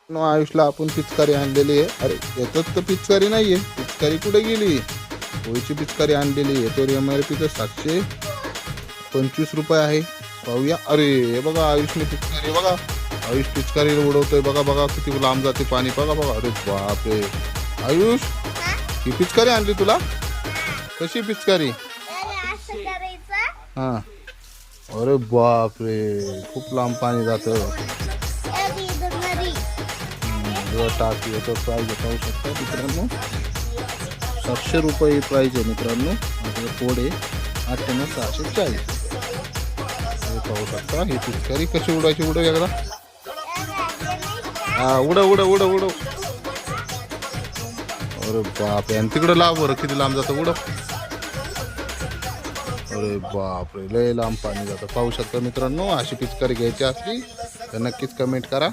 आयुषला आपण पिचकारी आणलेली आहे. अरे याच्यात तर पिचकारी नाहीये. पिचकारी कुठे गेली? होळीची पिचकारी आणलेली आहे. तर MRP तर 725 रुपये आहे. पाहूया. अरे हे बघा आयुषने पिचकारी बघा. आयुष पिचकारी उडवतोय बघा बघा किती लांब जाते पाणी बघा बघा. अरे बापरे आयुष ही पिचकारी आणली तुला? कशी पिचकारी? हा. अरे बापरे खूप लांब पाणी जातं. टाकी याचं प्राईज पाहू शकता मित्रांनो. 700 रुपये प्राईज आहे मित्रांनो. आपलं कोड आहे 98,640. हे पाहू शकता. ही पिचकारी कशी उडायची उडव एकदा. हा उडव उडव उडव उडव. अरे बापरे आणि तिकडं लाव बरं किती लांब जातं उडव. अरे बापरे लय लांब पाणी जातं. पाहू शकता मित्रांनो. अशी पिचकारी घ्यायची असली तर नक्कीच कमेंट करा.